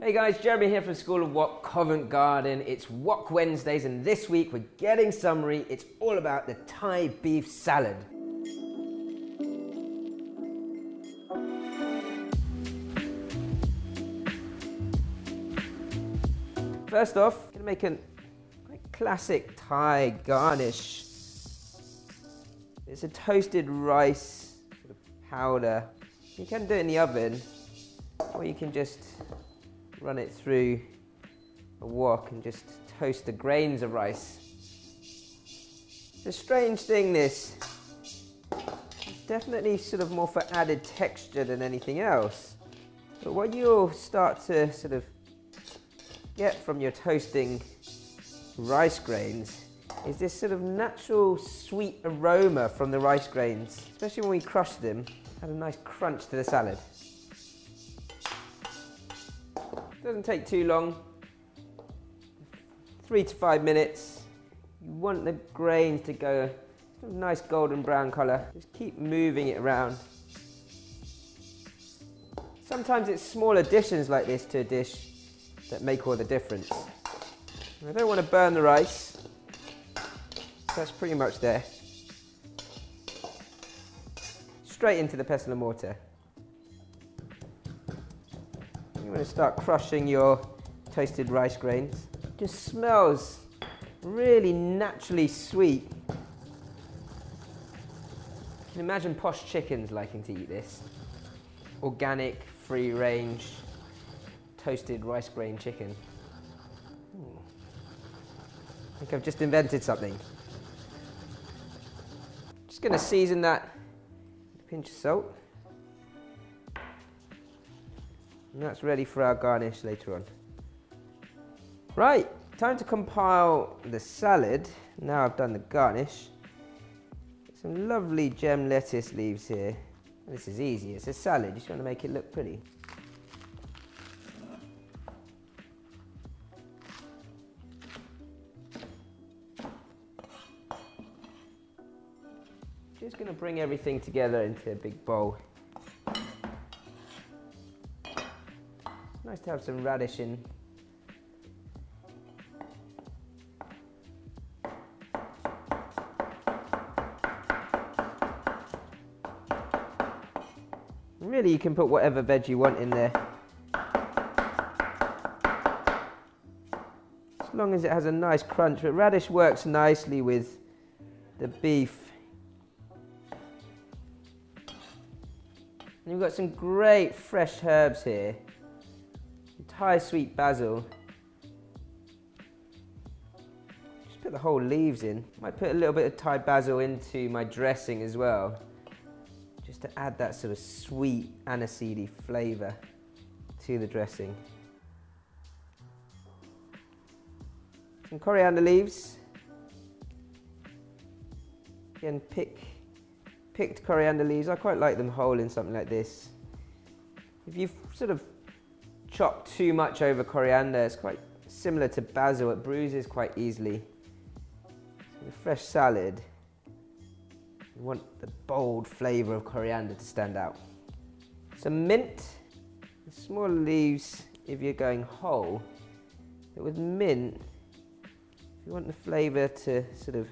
Hey guys, Jeremy here from School of Wok, Covent Garden. It's Wok Wednesdays, and this week we're getting summary. It's all about the Thai beef salad. First off, I'm gonna make a classic Thai garnish. It's a toasted rice sort of powder. You can do it in the oven, or you can just run it through a wok and just toast the grains of rice. It's a strange thing, this. It's definitely sort of more for added texture than anything else. But what you'll start to sort of get from your toasting rice grains is this sort of natural sweet aroma from the rice grains, especially when we crush them. Add a nice crunch to the salad. Doesn't take too long, 3 to 5 minutes. You want the grains to go a nice golden brown colour. Just keep moving it around. Sometimes it's small additions like this to a dish that make all the difference. I don't want to burn the rice. That's pretty much there. Straight into the pestle and mortar. You want to start crushing your toasted rice grains. It just smells really naturally sweet. You can imagine posh chickens liking to eat this. Organic, free range, toasted rice grain chicken. I think I've just invented something. Just going to season that with a pinch of salt. And that's ready for our garnish later on. Right, time to compile the salad. Now I've done the garnish. Some lovely gem lettuce leaves here. This is easy, it's a salad, you just want to make it look pretty. Just going to bring everything together into a big bowl. Nice to have some radish in. Really, you can put whatever veg you want in there. As long as it has a nice crunch, but radish works nicely with the beef. And you've got some great fresh herbs here. Thai sweet basil. Just put the whole leaves in. Might put a little bit of Thai basil into my dressing as well, just to add that sort of sweet aniseedy flavour to the dressing. Some coriander leaves. Again, picked coriander leaves. I quite like them whole in something like this. If you've sort of chop too much over coriander, it's quite similar to basil, it bruises quite easily. So with fresh salad, you want the bold flavour of coriander to stand out. Some mint, small leaves if you're going whole, but with mint, if you want the flavour to sort of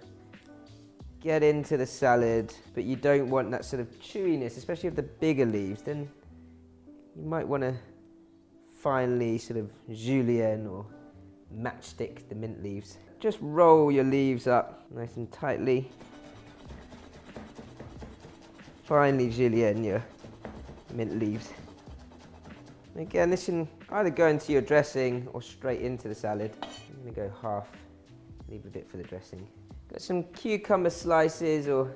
get into the salad, but you don't want that sort of chewiness, especially with the bigger leaves, then you might want to finely sort of julienne or matchstick the mint leaves. Just roll your leaves up nice and tightly. Finely julienne your mint leaves. Again, this can either go into your dressing or straight into the salad. I'm going to go half, leave a bit for the dressing. Got some cucumber slices or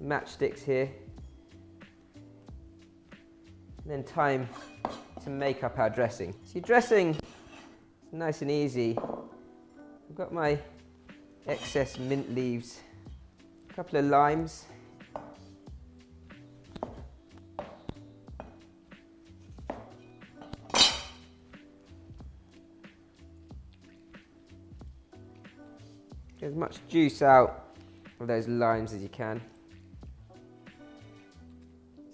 matchsticks here. And then time to make up our dressing. So your dressing is nice and easy. I've got my excess mint leaves, a couple of limes, get as much juice out of those limes as you can.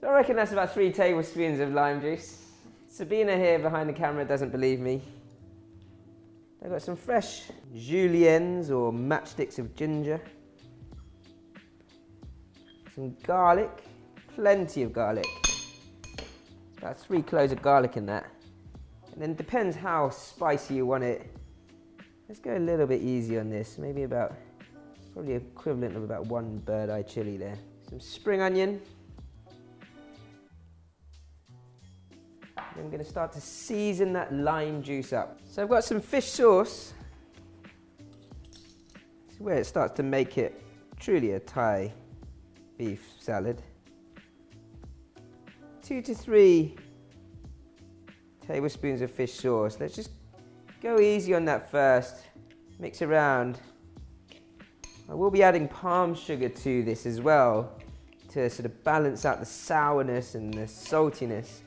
So I reckon that's about 3 tablespoons of lime juice. Sabina here behind the camera doesn't believe me. I've got some fresh juliennes or matchsticks of ginger. Some garlic, plenty of garlic. About 3 cloves of garlic in that. And then it depends how spicy you want it. Let's go a little bit easy on this. Maybe about, probably equivalent of about 1 bird eye chili there. Some spring onion. Then I'm going to start to season that lime juice up. So I've got some fish sauce. This is where it starts to make it truly a Thai beef salad. 2 to 3 tablespoons of fish sauce. Let's just go easy on that first. Mix around. I will be adding palm sugar to this as well to sort of balance out the sourness and the saltiness.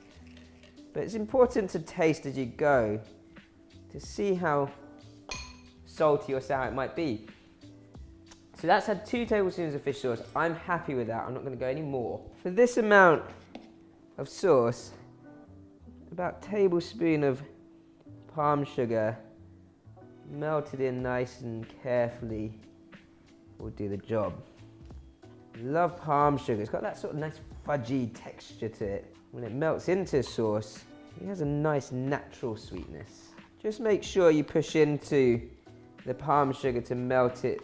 But it's important to taste as you go to see how salty or sour it might be. So that's had 2 tablespoons of fish sauce. I'm happy with that. I'm not going to go any more. For this amount of sauce, about a tablespoon of palm sugar melted in nice and carefully will do the job. Love palm sugar. It's got that sort of nice fudgy texture to it. When it melts into sauce, it has a nice natural sweetness. Just make sure you push into the palm sugar to melt it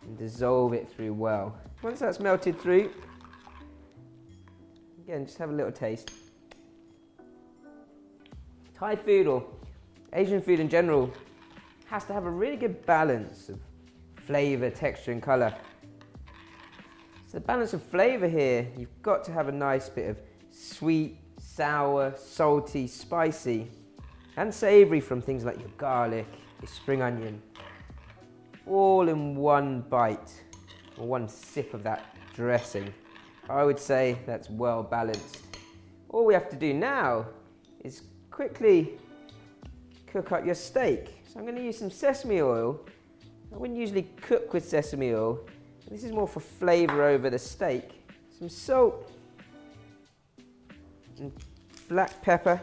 and dissolve it through well. Once that's melted through, again, just have a little taste. Thai food or Asian food in general has to have a really good balance of flavour, texture and colour. So the balance of flavour here, you've got to have a nice bit of sweet, sour, salty, spicy and savoury from things like your garlic, your spring onion, all in one bite or one sip of that dressing. I would say that's well balanced. All we have to do now is quickly cook up your steak. So I'm going to use some sesame oil. I wouldn't usually cook with sesame oil. This is more for flavour over the steak. Some salt and black pepper.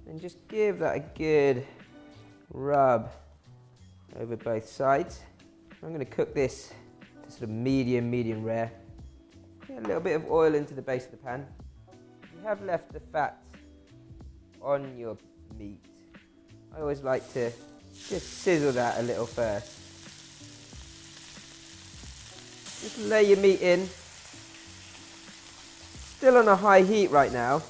And just give that a good rub over both sides. I'm going to cook this to sort of medium rare. Get a little bit of oil into the base of the pan. You have left the fat on your meat. I always like to just sizzle that a little first. Just lay your meat in. Still on a high heat right now.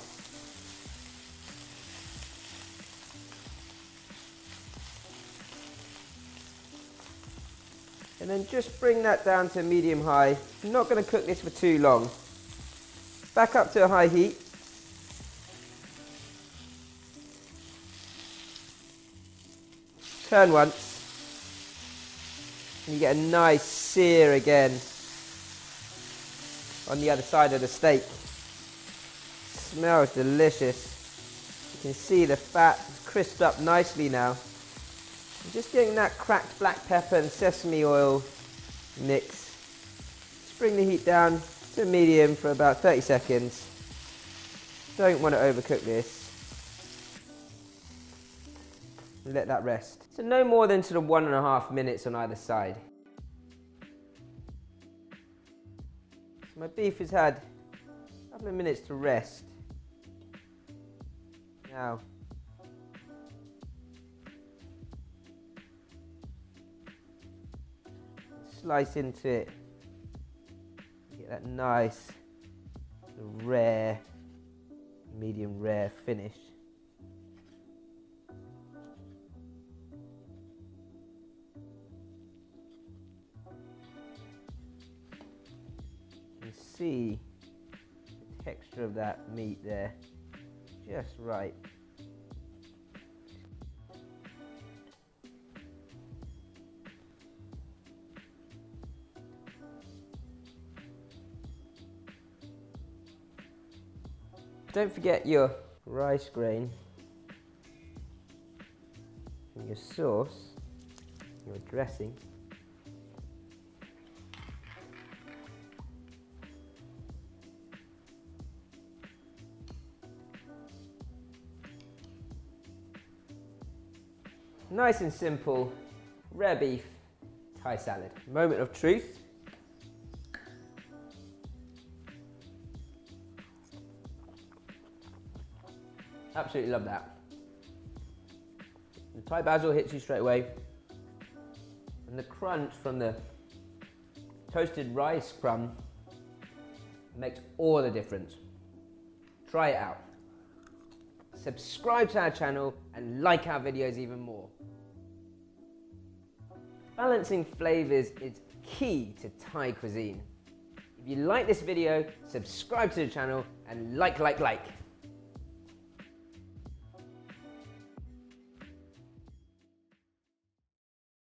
And then just bring that down to medium high. I'm not going to cook this for too long. Back up to a high heat. Turn once. And you get a nice sear again on the other side of the steak. Smells delicious. You can see the fat crisped up nicely now. I'm just getting that cracked black pepper and sesame oil mix. Just bring the heat down to medium for about 30 seconds. Don't want to overcook this. Let that rest. So no more than sort of 1.5 minutes on either side. So my beef has had a couple of minutes to rest. Now, slice into it. Get that nice, rare, medium rare finish. You can see the texture of that meat there, just right. Don't forget your rice grain, and your sauce, your dressing. Nice and simple, rare beef Thai salad. Moment of truth. Absolutely love that. The Thai basil hits you straight away, and the crunch from the toasted rice crumb makes all the difference. Try it out. Subscribe to our channel and like our videos even more. Balancing flavors is key to Thai cuisine. If you like this video, subscribe to the channel and like.